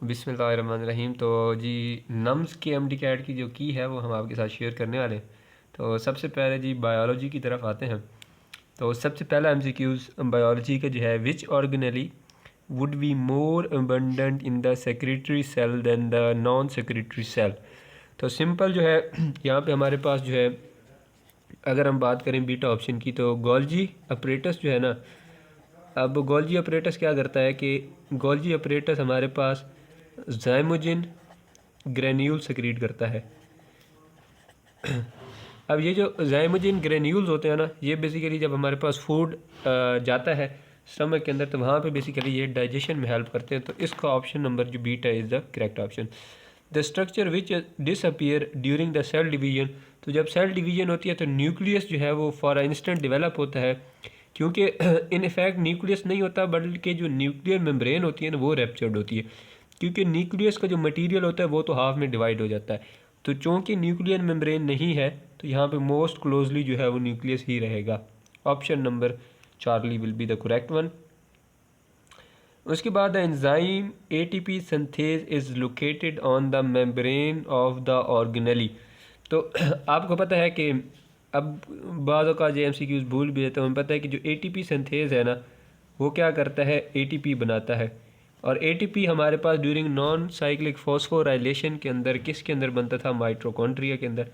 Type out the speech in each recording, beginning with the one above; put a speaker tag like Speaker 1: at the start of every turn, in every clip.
Speaker 1: बिस्मिल्लाहिर्रहमानिर्रहीम। तो जी नम्स के एमडी कैट की जो की है वो हम आपके साथ शेयर करने वाले हैं। तो सबसे पहले जी बायोलॉजी की तरफ आते हैं। तो सबसे पहला एमसीक्यूज़ बायोलॉजी का जो है, which organelle would be more abundant in the secretary cell than the non secretary cell. तो सिंपल जो है यहाँ पे हमारे पास जो है, अगर हम बात करें बीटा ऑप्शन की, तो गोल्जी अपरेटस जो है ना, अब गोल्जी अपरेटस क्या करता है कि गोल्जी अपरेटस हमारे पास जाइमोजिन ग्रेन्यूल सेक्रीट करता है। अब ये जो जाइमोजिन ग्रेन्यूल्स होते हैं ना, ये बेसिकली जब हमारे पास फूड जाता है स्टमक के अंदर, तो वहाँ पे बेसिकली ये डाइजेशन में हेल्प करते हैं। तो इसका ऑप्शन नंबर जो beta is the correct option. The structure which disappear during the cell division. तो जब सेल डिवीजन होती है तो न्यूक्लियस जो है वो फॉर इंस्टेंट डेवलप होता है, क्योंकि इन इफेक्ट न्यूक्लियस नहीं होता बल्कि जो न्यूक्लियर मेम्ब्रेन होती है ना वो रैप्चर्ड होती है, क्योंकि न्यूक्लियस का जो मटेरियल होता है वो तो हाफ में डिवाइड हो जाता है। तो चूँकि न्यूक्लियर मेम्ब्रेन नहीं है तो यहाँ पे मोस्ट क्लोजली जो है वो न्यूक्लियस ही रहेगा। Option number Charlie will be the correct one. उसके बाद the enzyme ATP synthase is located on the membrane of the organelle. तो आपको पता है कि अब बाद का जो एमसीक्यूज़ भूल भी जाता है, हमें पता है कि जो एटीपी सिंथेज है ना वो क्या करता है, एटीपी बनाता है। और एटीपी हमारे पास ड्यूरिंग नॉन साइक्लिक फॉस्फोराइलेशन के अंदर किसके अंदर बनता था, माइटोकॉन्ड्रिया के अंदर।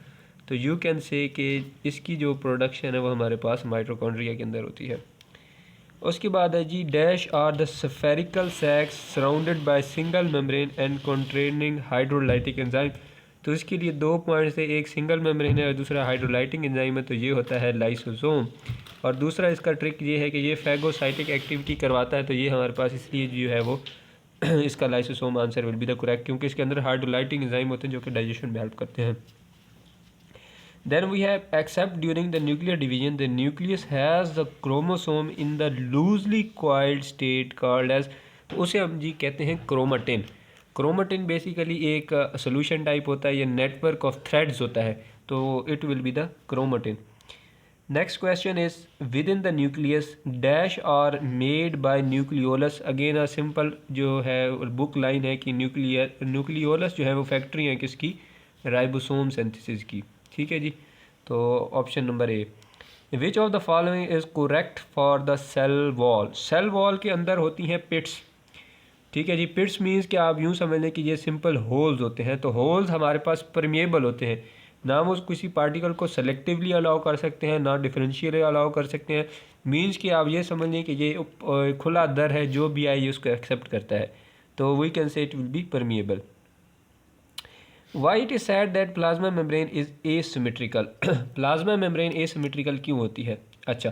Speaker 1: तो यू कैन से कि इसकी जो प्रोडक्शन है वो हमारे पास माइटोकॉन्ड्रिया के अंदर होती है। उसके बाद है जी, dash are the spherical sacs surrounded by single membrane and containing hydrolytic enzyme. तो इसके लिए 2 पॉइंट्स है, एक सिंगल मेम्ब्रेन है और दूसरा हाइड्रोलाइटिक एंजाइम है, तो ये होता है लाइसोसोम। और दूसरा इसका ट्रिक ये है कि ये फैगोसाइटिक एक्टिविटी करवाता है, तो ये हमारे पास इसलिए जो है वो इसका lysosome answer will be the correct, क्योंकि इसके अंदर हाइड्रोलाइटिक एंजाइम होते हैं जो कि डाइजेशन में हेल्प करते हैं। Then we have, except during the nuclear division, the nucleus has the chromosome in the loosely coiled state called as, तो उसे हम जी कहते हैं क्रोमाटिन। क्रोमाटिन बेसिकली एक सोल्यूशन टाइप होता है, ये नेटवर्क ऑफ थ्रेड्स होता है, तो it will be the chromatin. Next question is, within the nucleus dash are made by nucleolus. Again a simple जो है बुक लाइन है कि न्यूक्लियोलस जो है वो फैक्ट्री है किसकी, राइबोसोम सिंथेसिस की। ठीक है जी। तो option number A, which of the following is correct for the cell wall. Cell wall के अंदर होती हैं पिट्स। ठीक है जी। पिट्स मीन्स कि आप यूँ समझ लें कि ये सिंपल होल्स होते हैं। तो होल्स हमारे पास परमिएबल होते हैं, ना वो किसी पार्टिकल को सेलेक्टिवली अलाउ कर सकते हैं ना डिफरेंशियली अलाउ कर सकते हैं। मीन्स कि आप ये समझ लें कि ये खुला दर है, जो भी आए ये उसको एक्सेप्ट करता है, तो we can say it will be permeable. Why it is said that plasma membrane is asymmetrical. Plasma membrane asymmetrical क्यों होती है? अच्छा,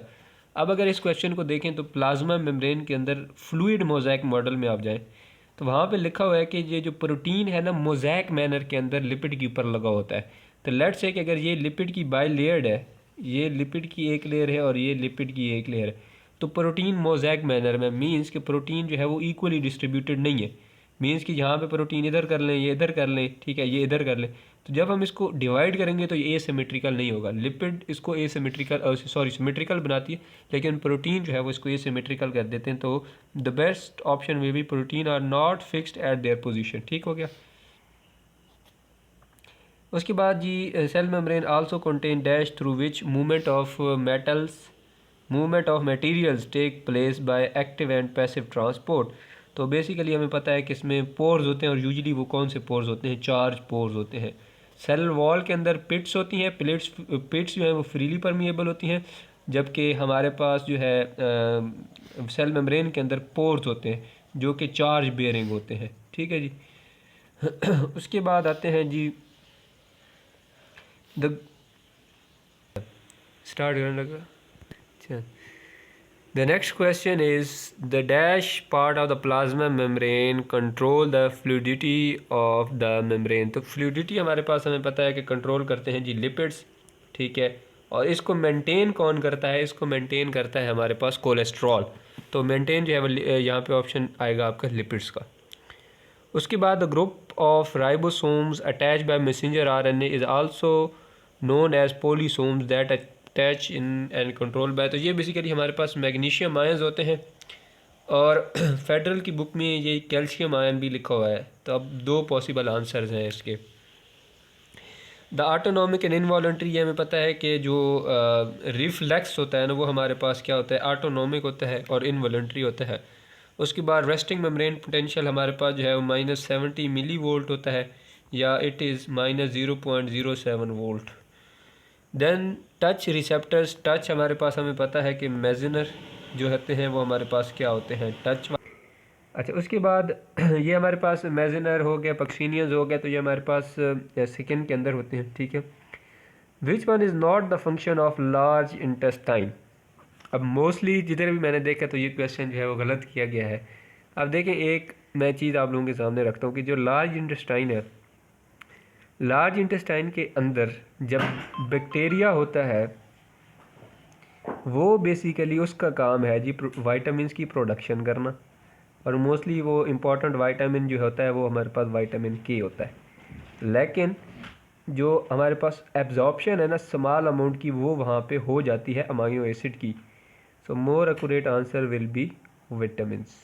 Speaker 1: अब अगर इस क्वेश्चन को देखें तो प्लाज्मा मेम्ब्रेन के अंदर फ्लूइड मोज़ैक मॉडल में आप जाएं तो वहाँ पे लिखा हुआ है कि ये जो प्रोटीन है ना मोज़ैक मैनर के अंदर लिपिड के ऊपर लगा होता है। तो लेट्स से कि अगर ये लिपिड की बाई लेयर्ड है, ये लिपिड की एक लेयर है और ये लिपिड की एक लेयर है, तो प्रोटीन मोज़ैक मैनर में मीन्स कि प्रोटीन जो है वो इक्वली डिस्ट्रीब्यूटेड नहीं है। मीन्स कि यहाँ पे प्रोटीन इधर कर लें, ये इधर कर लें, ठीक है, ये इधर कर लें, तो जब हम इसको डिवाइड करेंगे तो ये एसिमेट्रिकल नहीं होगा। लिपिड इसको एसिमेट्रिकल सिमेट्रिकल बनाती है, लेकिन प्रोटीन जो है वो इसको एसिमेट्रिकल कर देते हैं। तो the best option will be protein are not fixed at their position. ठीक हो गया। उसके बाद जी, cell membrane also contain dash through which movement of materials take place by active and passive transport. तो बेसिकली हमें पता है कि इसमें पोर्स होते हैं, और यूजुअली वो कौन से पोर्स होते हैं, चार्ज पोर्स होते हैं। सेल वॉल के अंदर पिट्स होती हैं, पिट्स जो हैं वो फ्रीली परमिएबल होती हैं, जबकि हमारे पास जो है सेल मेम्ब्रेन के अंदर पोर्स होते हैं जो कि चार्ज बेयरिंग होते हैं। ठीक है जी। उसके बाद आते हैं जी, द स्टार्ट करने लगा। अच्छा, the next question is, the dash part of the plasma membrane control the fluidity of the membrane। तो fluidity हमारे पास हमें पता है कि कंट्रोल करते हैं जी लिपिड्स। ठीक है, और इसको मेंटेन कौन करता है, इसको मेंटेन करता है हमारे पास कोलेस्ट्रॉल। तो मेंटेन जो है वो यहाँ पे ऑप्शन आएगा आपका लिपिड्स का। उसके बाद the group of ribosomes attach by messenger RNA is also known as polysomes that attach in and control by. तो ये बेसिकली हमारे पास मैग्नीशियम आयंस होते हैं, और फेडरल की बुक में ये कैल्शियम आयन भी लिखा हुआ है। तो अब दो पॉसिबल आंसर्स हैं इसके। द ऑटोनॉमिक एंड इनवॉलंटरी, ये हमें पता है कि जो रिफ्लेक्स होता है ना वो हमारे पास क्या होता है, ऑटोनॉमिक होता है और इनवॉलंटरी होता है। उसके बाद रेस्टिंग मेम्ब्रेन पोटेंशियल हमारे पास जो है वो -70 मिली वोल्ट होता है, या it is -0.07 volt. Then touch receptors, touch हमारे पास हमें पता है कि मेजनर जो होते हैं वो हमारे पास क्या होते हैं, टच। अच्छा, उसके बाद ये हमारे पास मेजनर हो गया, पक्सीनियंस हो गया, तो ये हमारे पास स्किन के अंदर होते हैं, ठीक है। Which one is not the function of large intestine. अब मोस्टली जिधर भी मैंने देखा तो ये क्वेश्चन जो है वो गलत किया गया है। अब देखें, एक मैं चीज़ आप लोगों के सामने रखता हूँ कि जो लार्ज इंटेस्टाइन है, लार्ज इंटेस्टाइन के अंदर जब बैक्टीरिया होता है वो बेसिकली उसका काम है जी वाइटामिन की प्रोडक्शन करना, और मोस्टली वो इम्पॉर्टेंट वाइटामिन जो होता है वो हमारे पास विटामिन के होता है। लेकिन जो हमारे पास एब्जॉर्प्शन है ना स्मॉल अमाउंट की, वो वहाँ पे हो जाती है अमाइनो एसिड की। So more accurate answer will be vitamins.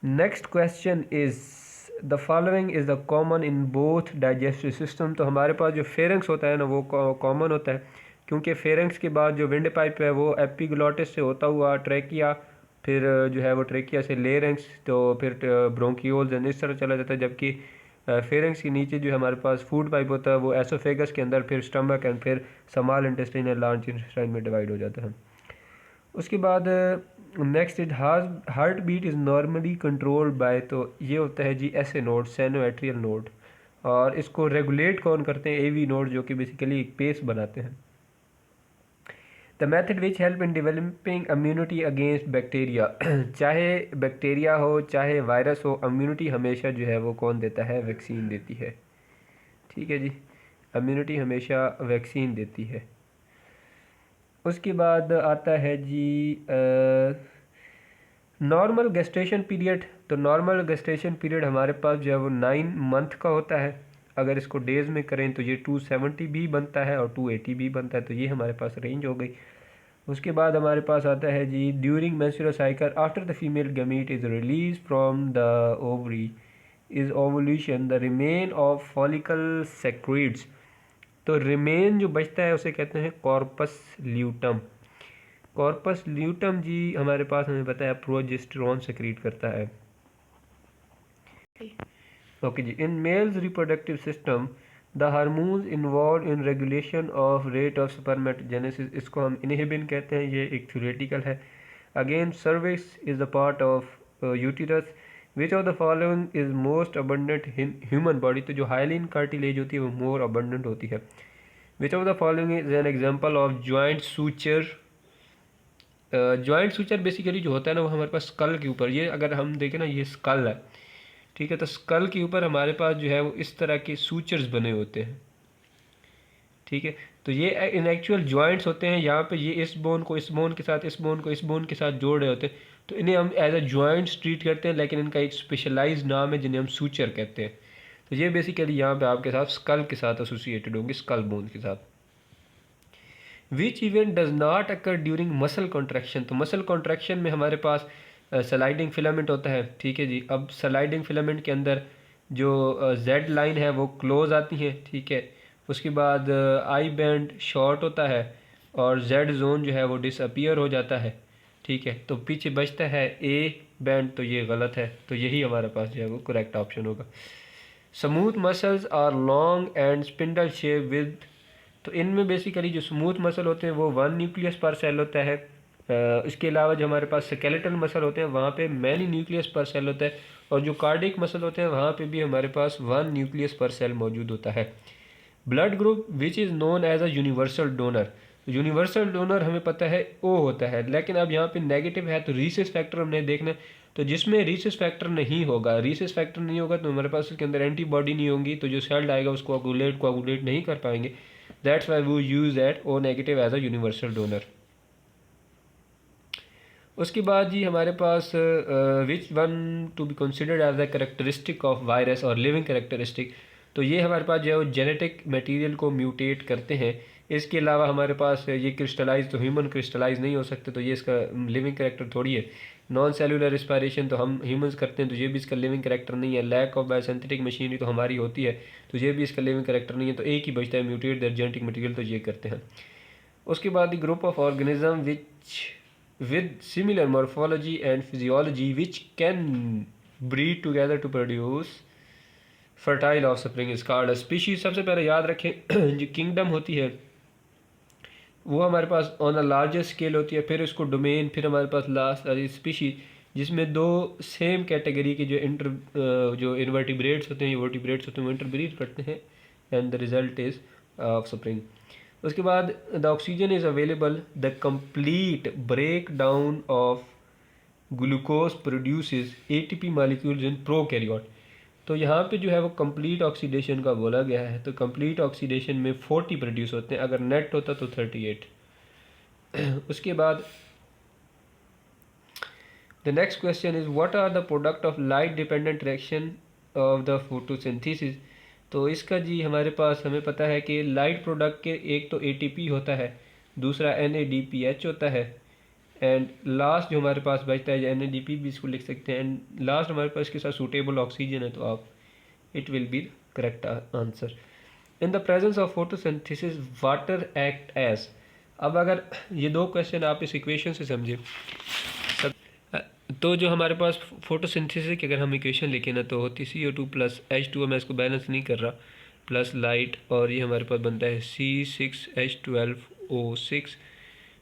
Speaker 1: Next question is the following is the common in both digestive system. तो हमारे पास जो फेरेंक्स होता है ना वो कॉमन होता है, क्योंकि फेरेंक्स के बाद जो विंड पाइप है वो एपिग्लॉटिस से होता हुआ ट्रैकिया, फिर जो है वो ट्रैकिया से लेरेंक्स, तो फिर ब्रोंकियोल्स एंड इस तरह चला जाता है। जबकि फेरेंक्स के नीचे जो हमारे पास फूड पाइप होता है वो एसोफेगस के अंदर, फिर स्टमक एंड फिर small intestine and large intestine में डिवाइड हो जाता है। उसके बाद next is heart beat is normally controlled by, तो ये होता है जी S A node, sinoatrial node, और इसको रेगुलेट कौन करते हैं, एवी नोड, जो कि बेसिकली एक पेस बनाते हैं। The method which help in developing immunity against bacteria, चाहे बैक्टीरिया हो चाहे वायरस हो, इम्यूनिटी हमेशा जो है वो कौन देता है, वैक्सीन देती है, ठीक है जी, इम्यूनिटी हमेशा वैक्सीन देती है। उसके बाद आता है जी नॉर्मल गेस्टेशन पीरियड। तो नॉर्मल गेस्टेशन पीरियड हमारे पास जो है वो 9 मंथ का होता है। अगर इसको डेज़ में करें तो ये 270 भी बनता है और 280 भी बनता है, तो ये हमारे पास रेंज हो गई। उसके बाद हमारे पास आता है जी during menstrual cycle after the female gamete is release from the ovary is ovulation the remain of follicle secretes. तो रिमेन जो बचता है उसे कहते हैं कॉर्पस ल्यूटम। कॉर्पस ल्यूटम जी हमारे पास हमें पता है प्रोजेस्टेरॉन सेक्रीट करता है। ओके जी, in males reproductive system the hormones involve in regulation of rate of spermatogenesis, इसको हम इनहिबिन कहते हैं, ये एक थ्योरेटिकल है। Again cervix is the part of uterus. Which of the following is most abundant in human body, तो जो hyaline cartilage होती है वो मोर अबंडेंट होती है। विच of the following is an example of joint suture. Joint suture basically जो होता है ना वो हमारे पास स्कल के ऊपर, ये अगर हम देखें ना ये स्कल है, ठीक है, तो स्कल के ऊपर हमारे पास जो है वो इस तरह के सूचर्स बने होते हैं, ठीक है। तो ये इन एक्चुअल जॉइंट्स होते हैं, यहाँ पे ये इस बोन को इस बोन के साथ, इस बोन को इस बोन के साथ जोड़ रहे होते हैं, तो इन्हें हम एज अ जॉइंट्स ट्रीट करते हैं, लेकिन इनका एक स्पेशलाइज नाम है जिन्हें हम सूचर कहते हैं। तो ये बेसिकली यहाँ पे आपके साथ स्कल के साथ एसोसिएटेड होंगे, स्कल बोन के साथ। Which event does not occur during muscle contraction, तो मसल कॉन्ट्रैक्शन में हमारे पास स्लाइडिंग फिलामेंट होता है, ठीक है जी। अब स्लाइडिंग फिलामेंट के अंदर जो जेड लाइन है वो क्लोज आती है, ठीक है। उसके बाद आई बैंड शॉर्ट होता है और जेड जोन जो है वो डिसअपियर हो जाता है, ठीक है। तो पीछे बचता है ए बैंड, तो ये गलत है, तो यही हमारे पास जो है वो करेक्ट ऑप्शन होगा। Smooth muscles are long and spindle shape with, तो इनमें बेसिकली जो स्मूथ मसल होते हैं वो 1 न्यूक्लियस पर सेल होता है। इसके अलावा जो हमारे पास स्केलेटल मसल होते हैं वहाँ पे मैनी न्यूक्लियस पर सेल होता है, और जो कार्डिक मसल होते हैं वहाँ पे भी हमारे पास 1 न्यूक्लियस पर सेल मौजूद होता है। Blood group which is known as a universal donor, universal donor हमें पता है ओ होता है, लेकिन अब यहाँ पे नेगेटिव है तो रीसेस फैक्टर हमने देखना है। तो जिसमें रीसेस फैक्टर नहीं होगा, रीसेस फैक्टर नहीं होगा तो हमारे पास उसके अंदर एंटीबॉडी नहीं होंगी, तो जो सेल आएगा उसको कोagulate नहीं कर पाएंगे। That's why we use that O negative as a universal donor. उसके बाद जी हमारे पास which one to be considered as a characteristic of virus or living characteristic, तो ये हमारे पास जो है वो जेनेटिक मटेरियल को म्यूटेट करते हैं, इसके अलावा हमारे पास ये क्रिस्टलाइज, तो ह्यूमन क्रिस्टलाइज नहीं हो सकते, तो ये इसका लिविंग कैरेक्टर थोड़ी है। नॉन सेलुलर रिस्पायरेशन तो हम ह्यूमंस करते हैं, तो ये भी इसका लिविंग कैरेक्टर नहीं है। लैक ऑफ बायोसिंथेटिक मशीनरी तो हमारी होती है, तो ये भी इसका लिविंग कैरेक्टर नहीं है। तो एक ही बचता है, म्यूटेट देयर जेनेटिक मटेरियल, तो ये करते हैं। उसके बाद the group of organism which with similar morphology and physiology which can breed together to produce fertile offspring is called a species. सबसे पहले याद रखें जो किंगडम होती है वो हमारे pass on a larger scale होती है, फिर उसको डोमेन, फिर हमारे पास लास्ट स्पीशीज जिसमें दो सेम कैटेगरी के जो इनवर्टिब्रेट्स होते हैं, ये वर्टिब्रेट्स होते हैं, वो इंटरब्रीड करते हैं, and the result is offspring. उसके बाद the oxygen is available, the complete break down of glucose produces ATP molecules in prokaryote. तो यहाँ पे जो है वो कंप्लीट ऑक्सीडेशन का बोला गया है, तो कंप्लीट ऑक्सीडेशन में 40 प्रोड्यूस होते हैं, अगर नेट होता तो 38। उसके बाद the next question is what are the product of light dependent reaction of the photosynthesis. तो इसका जी हमारे पास हमें पता है कि लाइट प्रोडक्ट के एक तो ATP होता है, दूसरा NADPH होता है, एंड लास्ट जो हमारे पास बचता है NADP भी इसको लिख सकते हैं, एंड लास्ट हमारे पास इसके साथ सूटेबल ऑक्सीजन है, तो आप it will be correct answer. In the presence of photosynthesis water act as. अब अगर ये दो क्वेश्चन आप इस इक्वेशन से समझे, तो जो हमारे पास फोटोसिंथेसिस की अगर हम इक्वेशन लिखें ना, तो होती CO2 प्लस H2O, मैं इसको बैलेंस नहीं कर रहा, प्लस लाइट, और ये हमारे पास बनता है C6H12O6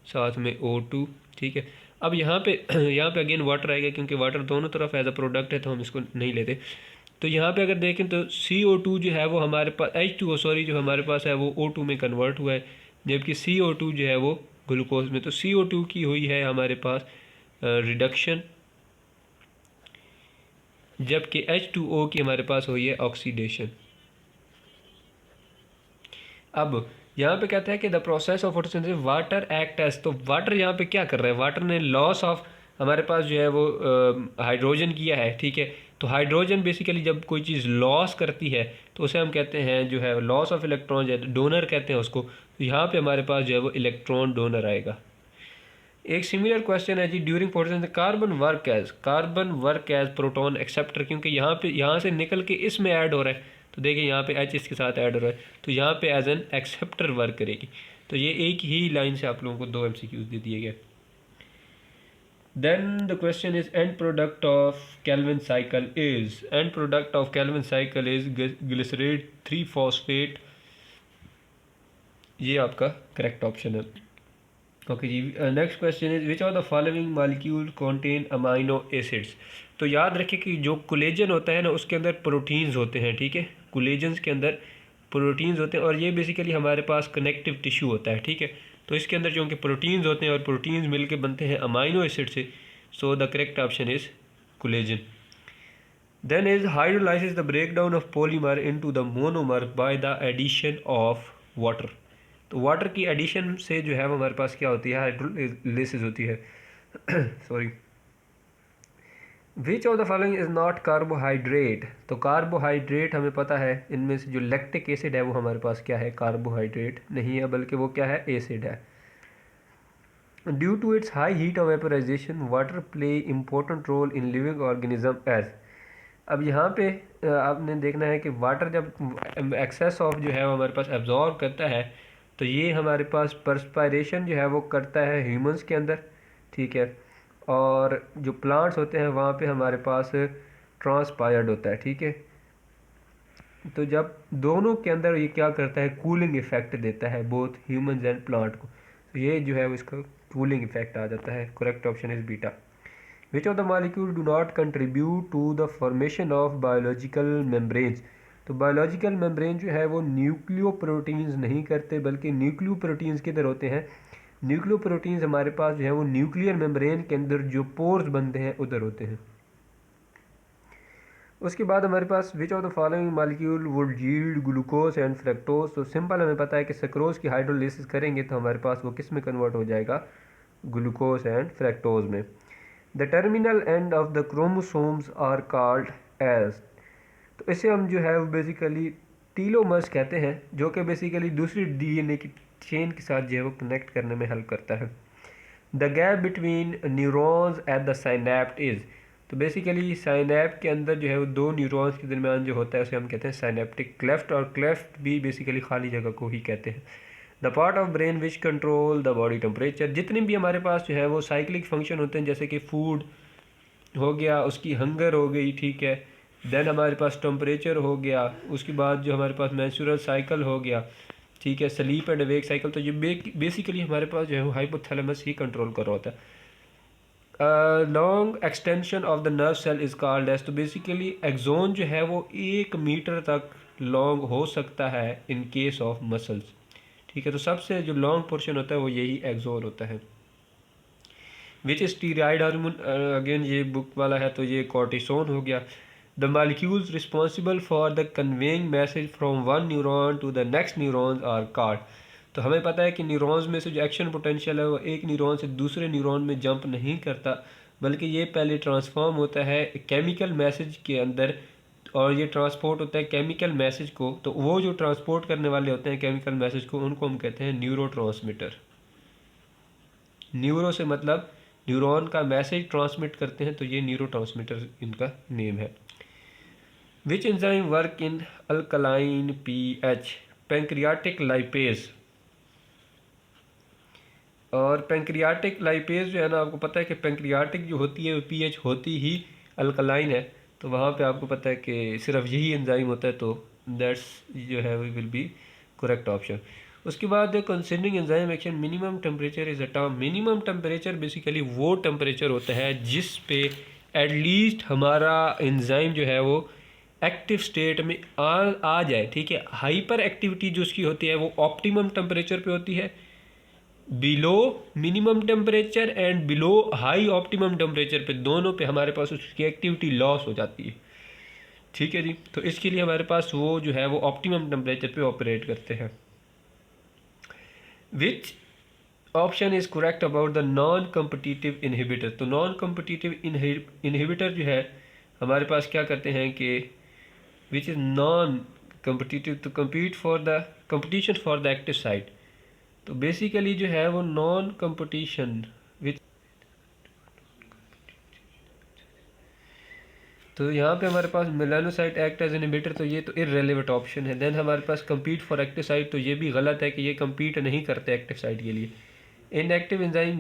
Speaker 1: साथ में O2, ठीक है। अब यहाँ पे अगेन वाटर आएगा, क्योंकि वाटर दोनों तरफ एज अ प्रोडक्ट है, तो हम इसको नहीं लेते। तो यहाँ पे अगर देखें तो CO2 जो है वो हमारे पास H2O सॉरी जो हमारे पास है वो O2 में कन्वर्ट हुआ है, जबकि CO2 जो है वो ग्लूकोज में। तो CO2 की हुई है हमारे पास रिडक्शन, जबकि H2O की हमारे पास हुई है ऑक्सीडेशन। अब यहाँ पे कहता है कि the process of photosynthesis water act as. तो वाटर यहाँ पे क्या कर रहा है, वाटर ने लॉस ऑफ हमारे पास जो है वो हाइड्रोजन किया है, ठीक है। तो हाइड्रोजन बेसिकली जब कोई चीज़ लॉस करती है तो उसे हम कहते हैं जो है लॉस ऑफ इलेक्ट्रॉन, जो डोनर कहते हैं उसको। तो यहाँ पे हमारे पास जो है वो इलेक्ट्रॉन डोनर आएगा। एक सिमिलर क्वेश्चन है जी, during photosynthesis carbon work as proton acceptor, क्योंकि यहाँ से निकल के इसमें ऐड हो रहा है, तो देखिए यहाँ पे H इसके साथ ऐड हो रहा है, तो यहाँ पे एज एन एक्सेप्टर वर्क करेगी। तो ये एक ही लाइन से आप लोगों को 2 MCQs दे दिए गए। Then the question is end product of Calvin cycle is glycerate 3-फॉस्फेट। ये आपका करेक्ट ऑप्शन है। ओके जी, next question is which of the following molecule contain amino acids. तो याद रखें कि जो कोलेजन होता है ना उसके अंदर प्रोटीन्स होते हैं, ठीक है। कोलेजन्स के अंदर प्रोटीन्स होते हैं, और ये बेसिकली हमारे पास कनेक्टिव टिश्यू होता है, ठीक है। तो इसके अंदर जो कि प्रोटीन्स होते हैं और प्रोटीन्स मिलकर बनते हैं अमाइनो एसिड से, so the correct option is collagen. Then is hydrolysis the break down of polymer into the monomer by the addition of water. तो वाटर की एडिशन से जो है वो हमारे पास क्या होती है, हाइड्रोलाइसिस होती है। Sorry. Which of the following is not carbohydrate. तो कार्बोहाइड्रेट हमें पता है इनमें से जो लैक्टिक एसिड है वो हमारे पास क्या है, कार्बोहाइड्रेट नहीं है, बल्कि वो क्या है, एसिड है। Due to its high heat of vaporization water play important role in living organism as. अब यहाँ पे आपने देखना है कि वाटर जब एक्सेस ऑफ जो है वो हमारे पास एब्जॉर्ब करता है, तो ये हमारे पास परस्पायरेशन जो है वो करता है ह्यूमंस के अंदर, ठीक है। और जो प्लांट्स होते हैं वहाँ पे हमारे पास ट्रांसपायर्ड होता है, ठीक है। तो जब दोनों के अंदर ये क्या करता है, कूलिंग इफेक्ट देता है बोथ ह्यूमंस एंड प्लांट को, तो ये जो है वो इसका कूलिंग इफेक्ट आ जाता है। Correct option is beta. Which of the molecule do not contribute to the formation of biological membranes. तो बायोलॉजिकल मेम्ब्रेन जो है वो न्यूक्लियो प्रोटीन्स नहीं करते, बल्कि न्यूक्लियो प्रोटीन्स किधर होते हैं, न्यूक्लियो प्रोटीन्स हमारे पास जो है वो न्यूक्लियर मेम्ब्रेन के अंदर जो पोर्स बनते हैं उधर होते हैं। उसके बाद हमारे पास which of the following molecule would yield glucose and fructose. तो सिंपल हमें पता है कि सक्रोज की हाइड्रोलिसिस करेंगे तो हमारे पास वो किस में कन्वर्ट हो जाएगा, ग्लूकोज एंड फ्रैक्टोज में। The terminal end of the chromosomes are called as. तो इसे हम जो है वो बेसिकली टीलोमर्स कहते हैं, जो कि बेसिकली दूसरी DNA की चेन के साथ जो है वो कनेक्ट करने में हेल्प करता है। The gap between neurons at the synapse is, तो बेसिकली साइनैप्ट के अंदर जो है वो दो न्यूरॉन्स के दरमियान जो होता है उसे हम कहते हैं साइनेप्टिक क्लेफ्ट, और क्लेफ्ट भी बेसिकली खाली जगह को ही कहते हैं। The part of brain which control the body temperature, जितने भी हमारे पास जो है वो साइक्लिक फंक्शन होते हैं, जैसे कि फूड हो गया, उसकी हंगर हो गई, ठीक है, देन हमारे पास टेम्परेचर हो गया, उसके बाद जो हमारे पास मेंस्ट्रुअल साइकिल हो गया, ठीक है, स्लीप एंड अवेक साइकिल, तो ये बेसिकली हमारे पास जो है वो हाइपोथैलेमस ही कंट्रोल कर रहा होता है। Long extension of the nerve cell is called as, तो बेसिकली एक्सोन जो है वो 1 मीटर तक लॉन्ग हो सकता है इन केस ऑफ मसल्स, ठीक है। तो सबसे जो लॉन्ग पोर्शन होता है वो यही एक्सोन होता है। विच स्टीरॉयड हार्मोन, अगेन ये बुक वाला है, तो ये कॉर्टिसोन हो गया। The molecules responsible for the conveying message from one neuron to the next neurons are called, तो हमें पता है कि न्यूरॉन्स में से जो एक्शन पोटेंशियल है वो एक न्यूरॉन से दूसरे न्यूरॉन में जंप नहीं करता, बल्कि ये पहले ट्रांसफॉर्म होता है केमिकल मैसेज के अंदर, और ये ट्रांसपोर्ट होता है केमिकल मैसेज को, तो वो जो ट्रांसपोर्ट करने वाले होते हैं केमिकल मैसेज को, उनको हम कहते हैं न्यूरोट्रांसमीटर। न्यूरो से मतलब न्यूरॉन का मैसेज ट्रांसमिट करते हैं, तो ये न्यूरोट्रांसमीटर इनका नेम है। Which enzyme work in alkaline pH, pancreatic lipase, और पैंक्रियाटिक लाइपेज जो है ना, आपको पता है कि पैंक्रियाटिक जो होती है वो पीएच होती ही अल्कलाइन है, तो वहाँ पे आपको पता है कि सिर्फ यही एंजाइम होता है, तो दैट्स जो है we will be correct option. उसके बाद considering enzyme action minimum temperature is a term, minimum temperature basically वो टेम्परेचर होता है जिस पे एटलीस्ट हमारा एंजाइम जो है वो एक्टिव स्टेट में आ जाए, ठीक है। हाइपर एक्टिविटी जो उसकी होती है वो ऑप्टिमम टेम्परेचर पे होती है, below minimum temperature and below high optimum temperature पे, दोनों पे हमारे पास उसकी एक्टिविटी लॉस हो जाती है, ठीक है जी। तो इसके लिए हमारे पास वो जो है वो ऑप्टिमम टेम्परेचर पे ऑपरेट करते हैं। Which option is correct about the non competitive inhibitor, तो नॉन कम्पिटिटिव इनहिबिटर जो है हमारे पास क्या करते हैं कि which is non competitive to compete for the competition for the active site, तो बेसिकली जो है वो नॉन कंपटीशन विच, तो यहाँ पे हमारे पास मेलानोसाइट एक्ट एज इनहिबिटर, तो ये तो इररेलेवेंट ऑप्शन है। देन हमारे पास कम्पीट फॉर एक्टिव साइट, तो ये भी गलत है कि ये कम्पीट नहीं करते एक्टिव साइट के लिए। इनएक्टिव एंजाइम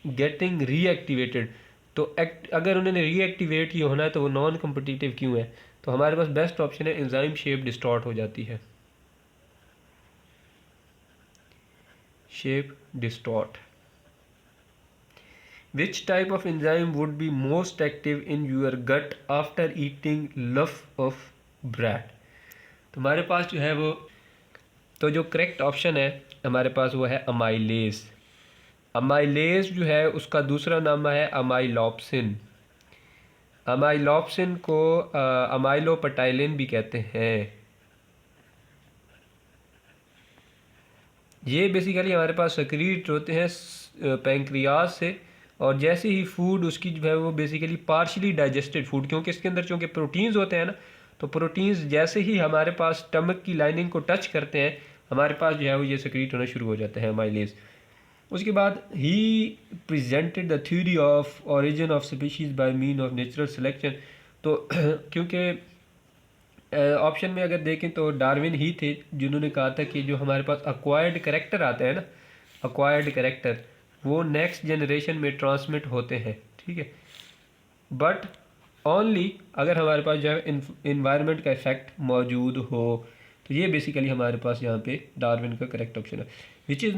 Speaker 1: गेटिंग रीएक्टिवेटेड, तो अगर उन्होंने रीएक्टिवेट ही होना है तो वो नॉन कम्पिटिटिव क्यों है, तो हमारे पास बेस्ट ऑप्शन है एंजाइम शेप डिस्टॉर्ट हो जाती है, shape distort. Which type of enzyme would be most active in your gut after eating loaf of bread, तो हमारे पास जो है वो, तो जो करेक्ट ऑप्शन है हमारे पास वो है अमाइलेज। अमाइलेज जो है उसका दूसरा नाम है अमाइलॉप्सिन। अमाइलॉप्सिन को अमाइलोपटाइलिन भी कहते हैं। ये बेसिकली हमारे पास सक्रीट होते हैं पैंक्रियाज से, और जैसे ही फूड उसकी जो है वो बेसिकली पार्शली डाइजेस्टेड फूड, क्योंकि इसके अंदर चूँकि प्रोटीन्स होते हैं ना, तो प्रोटीन्स जैसे ही हमारे पास स्टमक की लाइनिंग को टच करते हैं हमारे पास जो है वो ये सक्रीट होना शुरू हो जाते हैं अमाइलेज। उसके बाद he presented the theory of origin of species by mean of natural selection, तो क्योंकि ऑप्शन में अगर देखें तो डार्विन ही थे जिन्होंने कहा था कि जो हमारे पास अक्वायर्ड करेक्टर आते हैं ना, अक्वायर्ड करेक्टर वो नेक्स्ट जनरेशन में ट्रांसमिट होते हैं, ठीक है, बट ओनली अगर हमारे पास जो है इन्वायरमेंट का इफेक्ट मौजूद हो। तो ये बेसिकली हमारे पास यहाँ पे डार्विन का करेक्ट ऑप्शन है। Which is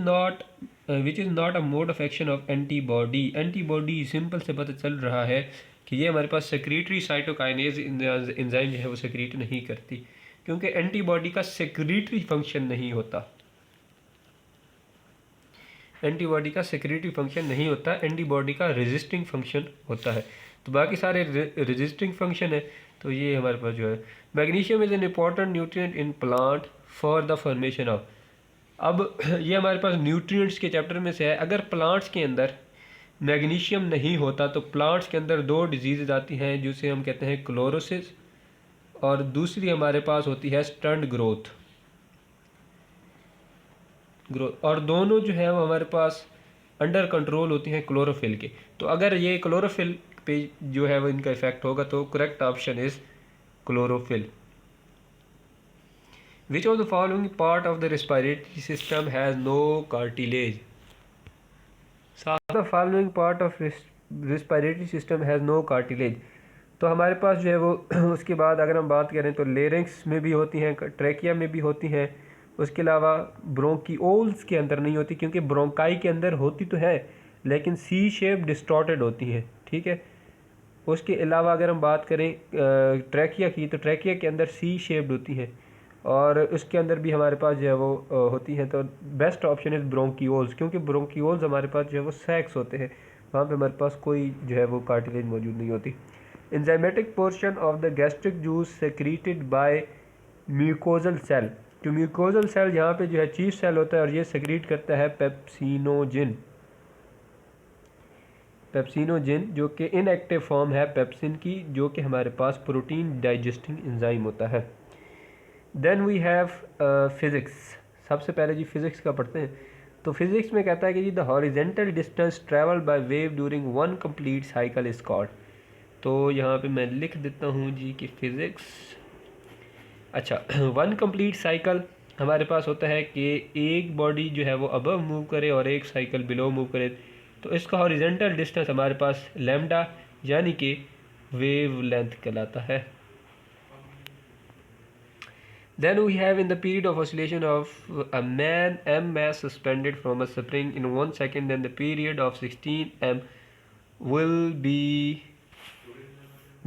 Speaker 1: not a mode of action of antibody, antibody simple से पता चल रहा है कि ये हमारे पास सेक्रेटरी साइटोकाइनेज एंजाइम जो है वो सेक्रेट नहीं करती, क्योंकि एंटीबॉडी का सेक्रेटरी फंक्शन नहीं होता, एंटीबॉडी का सेक्रेटरी फंक्शन नहीं होता, एंटीबॉडी का रेजिस्टिंग फंक्शन होता है। तो बाकी सारे रेजिस्टिंग फंक्शन है, तो ये हमारे पास जो है। Magnesium is an important nutrient in plant for the formation of, अब ये हमारे पास न्यूट्रिएंट्स के चैप्टर में से है। अगर प्लांट्स के अंदर मैग्नीशियम नहीं होता तो प्लांट्स के अंदर दो डिजीज़ आती हैं जिसे हम कहते हैं क्लोरोसिस, और दूसरी हमारे पास होती है स्टंट ग्रोथ। ग्रोथ, और दोनों जो है वो हमारे पास अंडर कंट्रोल होती हैं क्लोरोफिल के। तो अगर ये क्लोरोफिल पे जो है वो इनका इफेक्ट होगा तो correct option is chlorophyll. Which of the following part of the respiratory system has no cartilage. The following part of respiratory system has no cartilage. तो हमारे पास जो है वो उसके बाद अगर हम बात करें तो लेरिंक्स में भी होती हैं, ट्रैकिया में भी होती हैं, उसके अलावा ब्रोंकियोल्स के अंदर नहीं होती, क्योंकि ब्रोंकाई के अंदर होती तो है लेकिन सी शेप डिस्टॉर्टेड होती हैं, ठीक है। उसके अलावा अगर हम बात करें ट्रैकिया की, तो ट्रैकिया के अंदर सी शेप्ड होती हैं और उसके अंदर भी हमारे पास जो है वो होती हैं। तो बेस्ट ऑप्शन इज़ ब्रोंकियोल्स, क्योंकि ब्रोंकियोल्स हमारे पास जो है वो सैक्स होते हैं, वहाँ पे हमारे पास कोई जो है वो कार्टिलेज मौजूद नहीं होती। Enzymatic portion of the gastric juice secreted by mucosal cell. जो म्यूकोजल सेल यहाँ पे जो है चीफ सेल होता है और ये सेक्रीट करता है पेप्सिनोजिन। पेप्सिनोजिन जो कि इनएक्टिव फॉर्म है पेप्सिन की, जो कि हमारे पास प्रोटीन डाइजेस्टिंग एंजाइम होता है। Then we have physics. सबसे पहले जी फिज़िक्स का पढ़ते हैं। तो फिज़िक्स में कहता है कि जी the horizontal distance travel by wave during one complete cycle is called. तो यहाँ पे मैं लिख देता हूँ जी कि फिज़िक्स, अच्छा वन कंप्लीट साइकिल हमारे पास होता है कि एक बॉडी जो है वो अबव मूव करे और एक साइकिल बिलो मूव करे, तो इसका हॉरिजेंटल डिस्टेंस हमारे पास लैम्डा यानी कि वेव लेंथ कहलाता है। Then we have in the period of oscillation of a man m mass suspended from a spring in 1 second, then the period of 16 m will be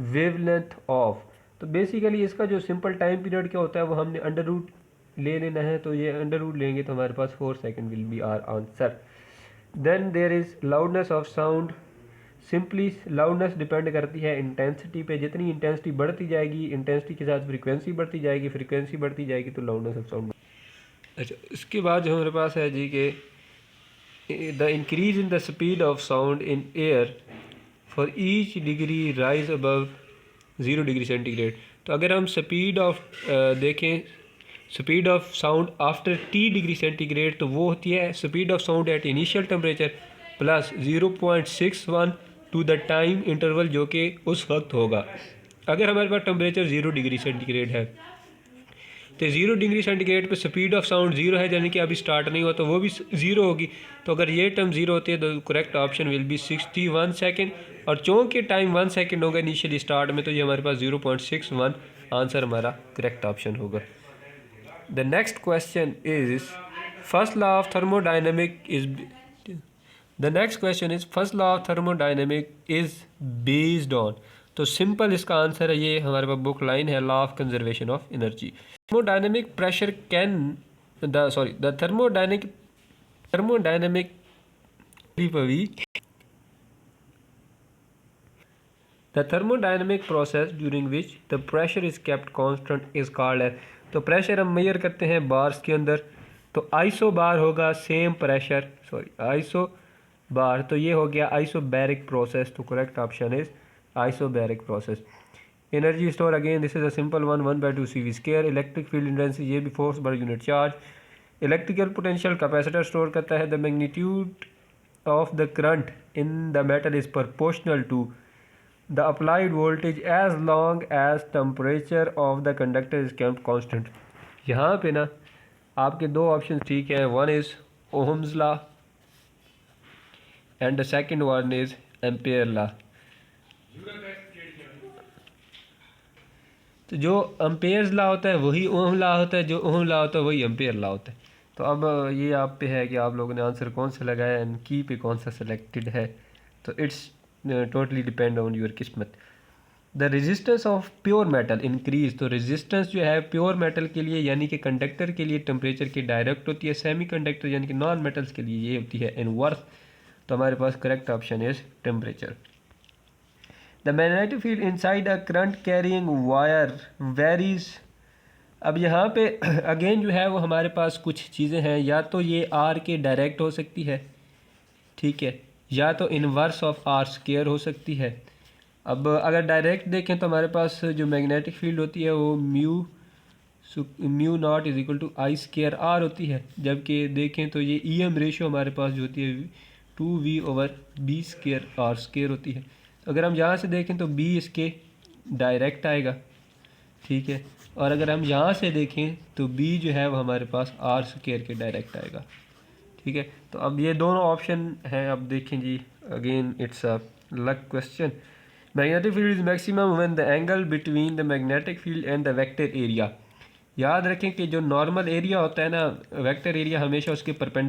Speaker 1: wavelength of। तो basically इसका जो simple time period क्या होता है वो हमने under root ले लेना है, तो ये अंडर रूट लेंगे तो हमारे पास 4 second will be our answer. Then there is loudness of sound. Simply loudness depend करती है इंटेंसिटी पे, जितनी इंटेंसिटी बढ़ती जाएगी इंटेंसिटी के साथ फ्रीक्वेंसी बढ़ती जाएगी, फ्रीक्वेंसी बढ़ती जाएगी तो लाउडनेस ऑफ साउंड। अच्छा, इसके बाद जो हमारे पास है जी कि the increase in the speed of sound in air for each degree rise above 0 degree centigrade. तो अगर हम स्पीड ऑफ देखें, speed of sound after T degree centigrade, तो वो होती है speed of sound at initial temperature plus 0.61 to the time interval जो कि उस वक्त होगा। अगर हमारे पास टेम्परेचर 0 डिग्री सेंटीग्रेड है तो 0 डिग्री सेंटीग्रेड पे स्पीड ऑफ साउंड 0 है, यानी कि अभी स्टार्ट नहीं हुआ तो वो भी 0 होगी। तो अगर ये टर्म 0 होती है तो correct option will B 61 second, और चूँकि टाइम 1 सेकेंड होगा इनिशियली स्टार्ट में, तो ये हमारे पास 0.61 आंसर हमारा करेक्ट ऑप्शन होगा। The next question is first law of thermodynamic is the next question is first law of thermodynamic is based on. तो सिंपल इसका आंसर है, ये हमारे पास बुक लाइन है, law of conservation of energy. Thermodynamic pressure can the thermodynamic The thermodynamic process during which the pressure is kept constant is called as। तो pressure हम major करते हैं बार्स के अंदर, तो आइसो बार होगा सेम प्रेशर, आइसो बार, तो ये हो गया आइसोबैरिक प्रोसेस। तो correct option is isobaric process. Energy store again this is a simple one, 1/2 CV square. Electric field intensity ये भी force per unit charge. Electrical potential capacitor store करता है। The magnitude of the current in the metal is proportional to the applied voltage as long as temperature of the conductor is kept constant। यहाँ पे ना आपके दो option ठीक हैं, one is Ohm's law and the second one is Ampere law. तो जो Ampere's law होता है वही ओहम लॉ होता है, जो ओहम लॉ होता है वही एम्पेयर लॉ होता है। तो अब ये आप पे है कि आप लोगों ने आंसर कौन सा लगाया एंड की पे कौन सा सेलेक्टेड है, तो it's totally depend on your किस्मत। The resistance of pure metal increase. तो रेजिस्टेंस जो है प्योर मेटल के लिए यानी कि कंडक्टर के लिए टेम्परेचर की डायरेक्ट होती है, सेमी कंडक्टर यानी कि नॉन मेटल्स के लिए ये होती है इनवर्स। तो हमारे पास correct option is temperature. The magnetic field inside a current carrying wire varies. अब यहाँ पे अगेन जो है वो हमारे पास कुछ चीज़ें हैं, या तो ये आर के डायरेक्ट हो सकती है, ठीक है, या तो इनवर्स ऑफ आर स्क्वायर हो सकती है। अब अगर डायरेक्ट देखें तो हमारे पास जो मैग्नेटिक फील्ड होती है वो mu so mu not is equal to I square R होती है, जबकि देखें तो ये ई एम रेशो हमारे पास जो होती है 2v/b स्केयर आर स्केयर होती है। अगर हम यहाँ से देखें तो b इसके डायरेक्ट आएगा, ठीक है, और अगर हम यहाँ से देखें तो b जो है वो हमारे पास आर स्केयर के डायरेक्ट आएगा, ठीक है। तो अब ये दोनों ऑप्शन हैं। अब देखें जी, again it's a luck question. Magnetic field is maximum when the angle between the magnetic field and the vector area. याद रखें कि जो नॉर्मल एरिया होता है ना, वेक्टर एरिया हमेशा उसके परपेंडिकुलर